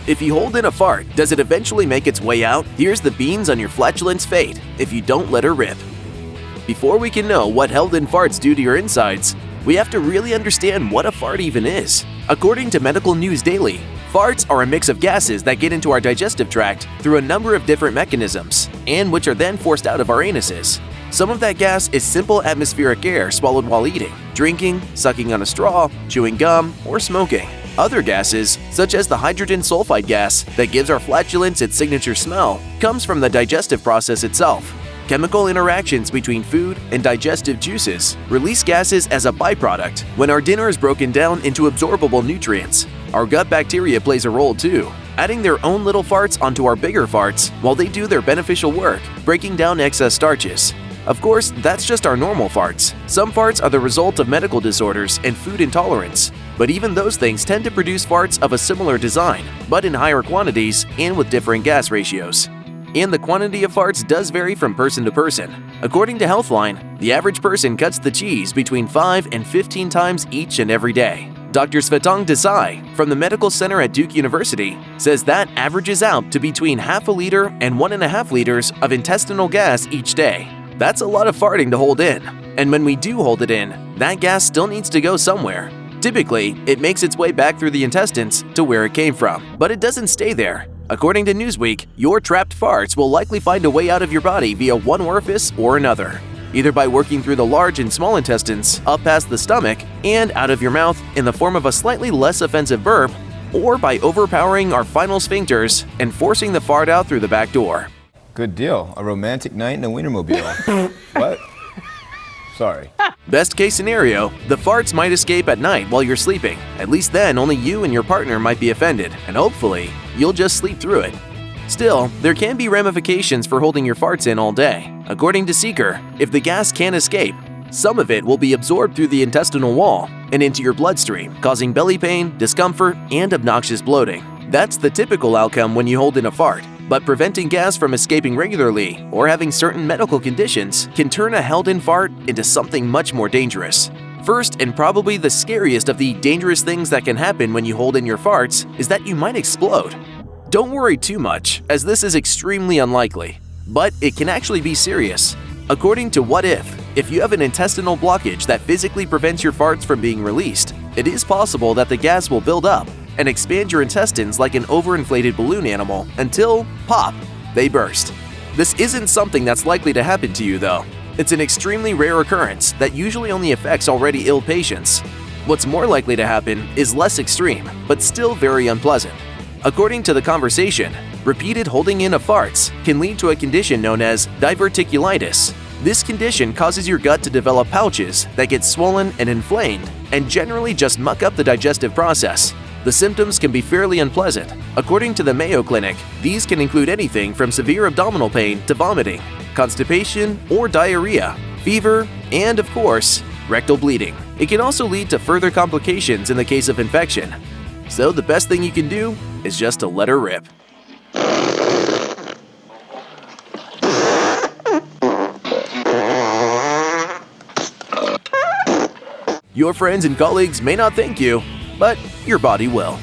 If you hold in a fart, does it eventually make its way out? Here's the beans on your flatulence fate if you don't let her rip. Before we can know what held-in farts do to your insides, we have to really understand what a fart even is. According to Medical News Daily, farts are a mix of gases that get into our digestive tract through a number of different mechanisms, and which are then forced out of our anuses. Some of that gas is simple atmospheric air swallowed while eating, drinking, sucking on a straw, chewing gum, or smoking. Other gases, such as the hydrogen sulfide gas that gives our flatulence its signature smell, comes from the digestive process itself. Chemical interactions between food and digestive juices release gases as a byproduct when our dinner is broken down into absorbable nutrients. Our gut bacteria plays a role too, adding their own little farts onto our bigger farts while they do their beneficial work, breaking down excess starches. Of course, that's just our normal farts. Some farts are the result of medical disorders and food intolerance, but even those things tend to produce farts of a similar design, but in higher quantities and with different gas ratios. And the quantity of farts does vary from person to person. According to Healthline, the average person cuts the cheese between 5 and 15 times each and every day. Dr. Svetang Desai from the Medical Center at Duke University says that averages out to between half a liter and 1.5 liters of intestinal gas each day. That's a lot of farting to hold in. And when we do hold it in, that gas still needs to go somewhere. Typically, it makes its way back through the intestines to where it came from, but it doesn't stay there. According to Newsweek, your trapped farts will likely find a way out of your body via one orifice or another, either by working through the large and small intestines, up past the stomach, and out of your mouth in the form of a slightly less offensive burp, or by overpowering our final sphincters and forcing the fart out through the back door. Good deal. A romantic night in a Wienermobile. What? Sorry. Best case scenario, the farts might escape at night while you're sleeping. At least then, only you and your partner might be offended, and hopefully, you'll just sleep through it. Still, there can be ramifications for holding your farts in all day. According to Seeker, if the gas can't escape, some of it will be absorbed through the intestinal wall and into your bloodstream, causing belly pain, discomfort, and obnoxious bloating. That's the typical outcome when you hold in a fart. But preventing gas from escaping regularly or having certain medical conditions can turn a held-in fart into something much more dangerous. First, and probably the scariest of the dangerous things that can happen when you hold in your farts, is that you might explode. Don't worry too much, as this is extremely unlikely, but it can actually be serious. According to What If you have an intestinal blockage that physically prevents your farts from being released, it is possible that the gas will build up and expand your intestines like an overinflated balloon animal until, pop, they burst. This isn't something that's likely to happen to you though. It's an extremely rare occurrence that usually only affects already ill patients. What's more likely to happen is less extreme, but still very unpleasant. According to The Conversation, repeated holding in of farts can lead to a condition known as diverticulitis. This condition causes your gut to develop pouches that get swollen and inflamed and generally just muck up the digestive process. The symptoms can be fairly unpleasant. According to the Mayo Clinic, these can include anything from severe abdominal pain to vomiting, constipation or diarrhea, fever, and of course, rectal bleeding. It can also lead to further complications in the case of infection. So the best thing you can do is just to let her rip. Your friends and colleagues may not thank you, but your body will.